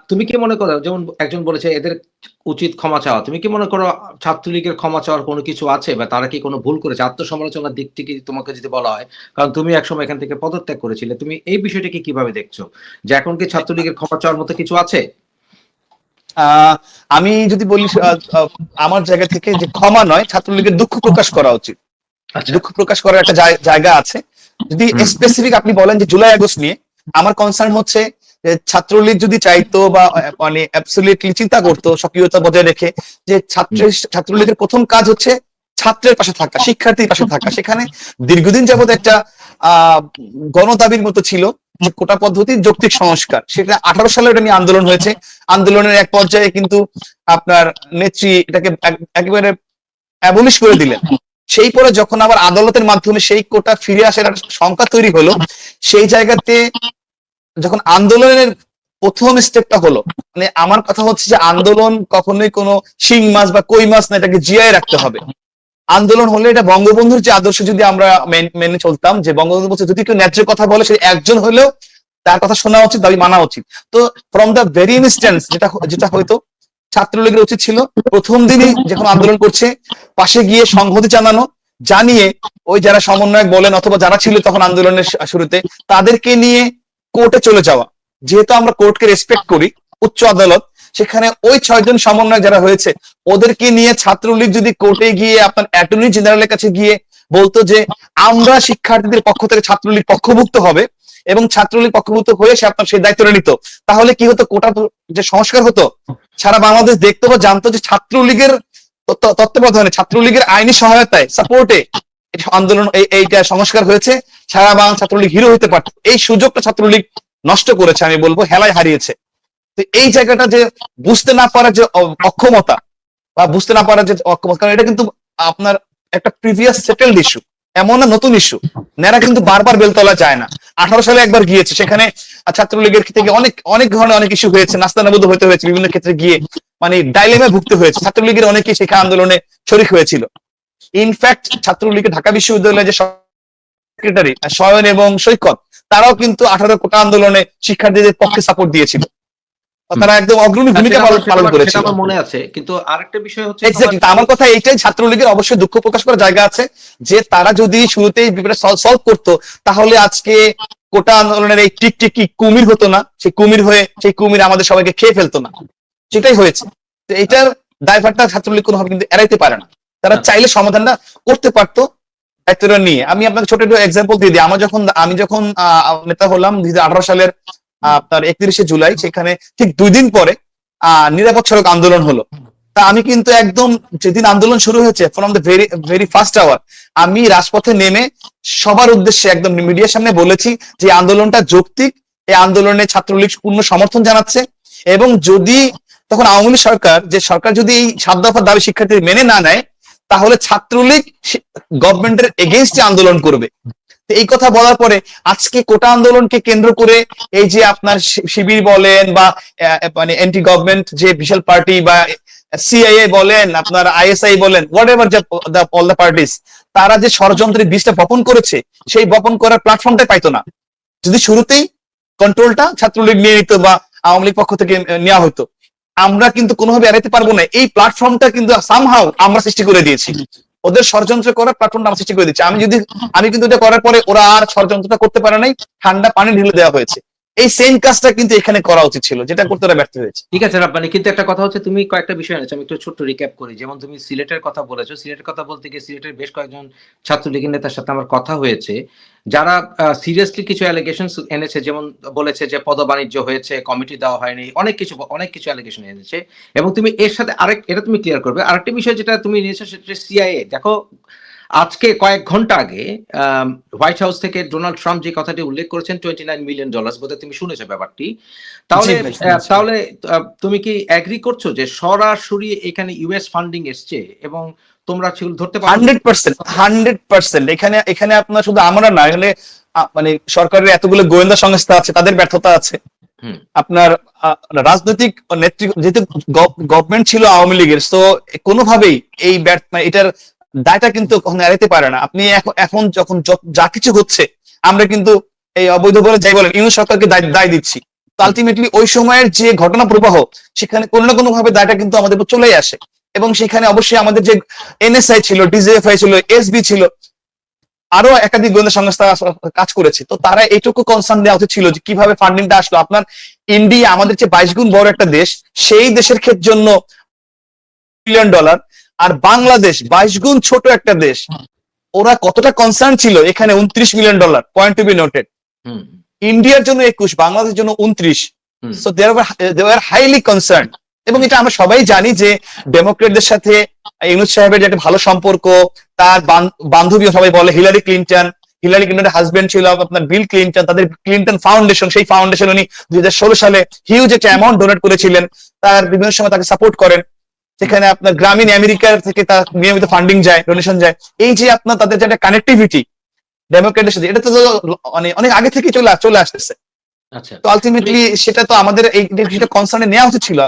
তুমি কি মনে করো, যেমন একজন বলেছে এদের উচিত ক্ষমা চাওয়া। তুমি কি মনে করো ছাত্রলীগের ক্ষমা চাওয়ার কোনো কিছু আছে, বা তারা কি কোনো ভুল করেছে? আত্মসমালোচনার দিক থেকে তোমাকে যদি বলা হয়, কারণ তুমি একসময় এখান থেকে পদত্যাগ করেছিলে। তুমি এই বিষয়টাকে কিভাবে দেখছো? যে এখন কি ছাত্রলীগের ক্ষমা চাওয়ার মতো কিছু আছে? আহ আমি যদি বলি আমার জায়গা থেকে, যে ক্ষমা নয়, ছাত্রলীগের দুঃখ প্রকাশ করা উচিত। আচ্ছা। দুঃখ প্রকাশ করার একটা জায়গা আছে। যদি হুম, স্পেসিফিক আপনি বলেন যে জুলাই আগস্ট নিয়ে, আমার কনসার্ন হচ্ছে যে ছাত্রলীগ যদি চাইতো বা মানে অ্যাবসলিউটলি চিন্তা করতো সক্রিয়তা বজায় রেখে, যে হুম, ছাত্রলীগের প্রথম কাজ হচ্ছে ছাত্রের পাশে থাকা, শিক্ষার্থীর পাশে থাকা। সেখানে দীর্ঘদিন যাবত একটা আহ গণদাবির মতো ছিল যে কোটা পদ্ধতির যৌক্তিক সংস্কার, সেটা 18 সালে এটা নিয়ে আন্দোলন হয়েছে। আন্দোলনের এক পর্যায়ে কিন্তু আপনার নেত্রী এটাকে একেবারে অ্যাবলিশ করে দিলেন। সেই পরে যখন আবার আদালতের মাধ্যমে সেই কোটা ফিরে আসার একটা সংখ্যা তৈরি হলো, সেই জায়গাতে যখন আন্দোলনের প্রথম স্টেপটা হলো, মানে আমার কথা হচ্ছে যে আন্দোলন কখনোই কোনো শিং মাছ বা কই মাছ না, এটাকে জিয়ায় রাখতে হবে। আন্দোলন হলে এটা বঙ্গবন্ধুর যে আদর্শ যদি আমরা মেনে চলতাম, যে বঙ্গবন্ধু বলছে যদি কেউ ন্যায্য কথা বলে সে একজন হলেও তার কথা শোনা উচিত, দাবি মানা উচিত। তো ফ্রম দ্য ভেরি ইনস্ট্যান্স যেটা যেটা হয়তো ছাত্রলীগের উচিত ছিল প্রথম দিনই যখন আন্দোলন করছে পাশে গিয়ে সংহতি জানানো, জানিয়ে ওই যারা সমন্বয়ক বলেন অথবা যারা ছিল তখন আন্দোলনের শুরুতে, তাদেরকে নিয়ে কোর্টে চলে যাওয়া। যেহেতু আমরা কোর্টকে রেসপেক্ট করি, উচ্চ আদালত, সেখানে ওই 6 জন সমন্বয়ক যারা হয়েছে ওদেরকে নিয়ে ছাত্রলীগ যদি কোর্টে গিয়ে আপনার অ্যাটর্নি জেনারেলের কাছে গিয়ে বলতো যে আমরা শিক্ষার্থীদের পক্ষ থেকে ছাত্রলীগ পক্ষভুক্ত হবে, এবং ছাত্রলীগ পক্ষভুক্ত হয়ে সে আপনার সেই দায়িত্বটা নিত, তাহলে কি হতো? কোটা যে সংস্কার হতো, সারা বাংলাদেশ দেখতো বা জানতো যে ছাত্রলীগের তত্ত্বাবধানে, ছাত্রলীগের আইনি সহায়তায়, সাপোর্টে আন্দোলন এইটা সংস্কার হয়েছে। সারা বাংলা ছাত্রলীগ হিরো হতে পারত। এই সুযোগটা ছাত্রলীগ নষ্ট করেছে, আমি বলবো হেলায় হারিয়েছে। তো এই জায়গাটা যে বুঝতে না পারার যে অক্ষমতা, বা বুঝতে না পারার যে অক্ষমতা, কারণ এটা কিন্তু আপনার একটা প্রিভিয়াস সেটেলড ইস্যু, এমন না নতুন ইস্যু। নেরা কিন্তু বারবার বেলতলা যায় না। 18 সালে একবার গিয়েছে, সেখানে ছাত্রলীগের থেকে অনেক অনেক ধরনের অনেক ইস্যু হয়েছে, নাস্তানাবুদ হতে হয়েছে, বিভিন্ন ক্ষেত্রে গিয়ে মানে ডাইলেমায় ভুগতে হয়েছে। ছাত্রলীগের অনেকেই সেখানে আন্দোলনে শরিক হয়েছিল। ইনফ্যাক্ট ছাত্রলীগের ঢাকা বিশ্ববিদ্যালয়ের যে সেক্রেটারি শয়ন এবং সৈকত, তারাও কিন্তু 18 কোটা আন্দোলনে শিক্ষার্থীদের পক্ষে সাপোর্ট দিয়েছিল। হুম। তারা একদম অগ্রণী ভূমিকা পালন সেটা করেছিল। আমার মনে আছে। কিন্তু আরেকটা বিষয় হচ্ছে তোমার এক্স্যাক্টলি, আমার কথা এইটাই, ছাত্রলীগের অবশ্যই দুঃখ প্রকাশ করার জায়গা আছে, যে তারা যদি শুরুতেই ব্যাপারটা সলভ করতো, তাহলে আজকে কোটা আন্দোলনের এই টিকটিকি কুমির হতো না। সেই কুমির হয়ে সেই কুমির আমাদের সবাইকে খেয়ে ফেলতো না। সেটাই হয়েছে। তো এটার দায়ভারটা ছাত্রলীগ কোনোভাবে কিন্তু এড়াইতে পারে না। তারা চাইলে সমাধানটা করতে পারতো দায়িত্বটা নিয়ে। আমি আপনাকে ছোট একটু এক্সাম্পল দিয়ে দিই। আমি যখন নেতা হলাম 2018 সালের আপনার 31শে জুলাই, সেখানে ঠিক 2 দিন পরে নিরাপদ সড়ক আন্দোলন হলো। তা আমি কিন্তু একদম যেদিন আন্দোলন শুরু হয়েছে, from the very very first hour, আমি রাজপথে নেমে সবার উদ্দেশ্যে একদম মিডিয়ার সামনে বলেছি যে আন্দোলনটা যৌক্তিক, এই আন্দোলনে ছাত্রলীগ পূর্ণ সমর্থন জানাচ্ছে, এবং যদি তখন আওয়ামী লীগ সরকার, যে সরকার যদি এই 7 দফার দাবি শিক্ষার্থী মেনে না নেয়, তাহলে ছাত্রলীগ গভর্নমেন্টের এগেইনস্টে আন্দোলন করবে। এই কথা বলার পরে আজকে কোটা আন্দোলনকে কেন্দ্র করে এই যে আপনার শিবির বলেন বা মানে এন্টি গভর্নমেন্ট যে বিশাল পার্টি, বা সিআইএ বলেন, আপনার আইএসআই বলেন, what ever all the parties, তারা যে ষড়যন্ত্রের বীজটা বপন করেছে, সেই বপন করার প্ল্যাটফর্মটাই পাইতো না যদি শুরুতেই কন্ট্রোলটা ছাত্রলীগ নিয়ে নিত বা আওয়ামী লীগ পক্ষ থেকে নেওয়া হতো। আমরা কিন্তু কোনোভাবে এড়াইতে পারবো না, এই প্ল্যাটফর্মটা কিন্তু সামহাউ আমরা সৃষ্টি করে দিয়েছি। ওদের ষড়যন্ত্র করার প্ল্যাটফর্মটা আমরা সৃষ্টি করে দিচ্ছি। আমি কিন্তু এটা করার পরে ওরা আর ষড়যন্ত্রটা করতে পারে নাই, ঠান্ডা পানি ঢেলে দেওয়া হয়েছে। এই সেম কাজটা কিন্তু এখানে করা উচিত ছিল, যেটা করতে ওরা ব্যর্থ হয়েছে। ঠিক আছে রাব্বানি, কিন্তু একটা কথা হচ্ছে তুমি কয়েকটা বিষয় এনেছো, আমি একটু ছোট্ট রিক্যাপ করি। যেমন তুমি সিলেটের কথা বলেছো, সিলেটের কথা বলতে গিয়ে সিলেটের বেশ কয়েকজন ছাত্রলীগের নেতার সাথে আমার কথা হয়েছে, যারা সিরিয়াসলি কিছু অ্যালিগেশনস এনেছে। যেমন বলেছে যে পদবাণিজ্য হয়েছে, কমিটি দেওয়া হয়নি, অনেক কিছু অ্যালিগেশন এনেছে। এবং তুমি এর সাথে এটা তুমি ক্লিয়ার করবে। আরেকটা বিষয় যেটা তুমি নিয়েছো সেটা সিআইএ। দেখো, আজকে কয়েক ঘন্টা আগে হোয়াইট হাউস থেকে ডোনাল্ড ট্রাম্প যে কথাটি উল্লেখ করেছেন, $29 মিলিয়ন, বোধহয় তুমি শুনেছো ব্যাপারটি। জি তাহলে ভাই, শুনেছি। তাহলে তুমি কি এগ্রি করছো যে সরাসরি এখানে ইউএস ফান্ডিং এসছে, এবং তোমরা সেগুলো ধরতে পারো? 100%, 100%। এখানে এখানে আপনার শুধু আমরা না, এখানে মানে সরকারের এতগুলো গোয়েন্দা সংস্থা আছে, তাদের ব্যর্থতা আছে। হুম। আপনার রাজনৈতিক নেতৃত্ব, যেহেতু গভর্নমেন্ট ছিল আওয়ামী লীগের, তো কোনোভাবেই এই এটার দায়টা কিন্তু কখনো এড়াইতে পারে না। আপনি এখন যখন যা কিছু হচ্ছে, আমরা কিন্তু এই অবৈধ বলে যাই বলেন ইউনূস সরকারকে দায় দিচ্ছি। আলটিমেটলি ওই সময়ের যে ঘটনা প্রবাহ সেখানে কোনো না কোনো ভাবে দায়টা কিন্তু আমাদের উপর চলেই আসে, এবং সেখানে অবশ্যই আমাদের যে এনএসআই ছিল, ডিজিএফআই ছিল, এসবি ছিল, আরো একাধিক গোয়েন্দা সংস্থা কাজ করেছে। তো তারা এইটুকু কনসার্ন দেওয়া উচিত ছিল যে কিভাবে ফান্ডিংটা আসলো। আপনার ইন্ডিয়া আমাদের চেয়ে 22 গুণ বড় একটা দেশ, সেই দেশের ক্ষেত্রে জন্য $1 বিলিয়ন, আর বাংলাদেশ 22 গুণ ছোট একটা দেশ, ওরা কতটা কনসার্ন ছিল এখানে $29 million, point to be noted. Hmm ইন্ডিয়ার জন্য 21, বাংলাদেশের জন্য 29। Hmm so they are highly concern. এবং এটা আমরা সবাই জানি যে ডেমোক্রেটদের সাথে ইউনূস সাহেবের যে একটা ভালো সম্পর্ক, তার বান্ধবী সবাই বলে হিলারি ক্লিন্টনের হাজবেন্ড ছিল আপনার বিল ক্লিন্টন, তাদের ক্লিন্টন ফাউন্ডেশন, সেই ফাউন্ডেশন উনি 2016 সালে হিউজ একটা অ্যামাউন্ট ডোনেট করেছিলেন, তার বিভিন্ন সময় তাকে সাপোর্ট করেন, সেখানে আপনার গ্রামীণ আমেরিকার থেকে তার নিয়মিত ফান্ডিং যায়, ডোনেশন যায়। এই যে আপনার তাদের যে একটা কানেক্টিভিটি ডেমোক্রেটের সাথে, এটা তো মানে অনেক আগে থেকে চলে আসতেছে। আচ্ছা তো আলটিমেটলি সেটা তো আমাদের এই বিষয়টা কনসার্নে নেওয়া উচিত ছিল।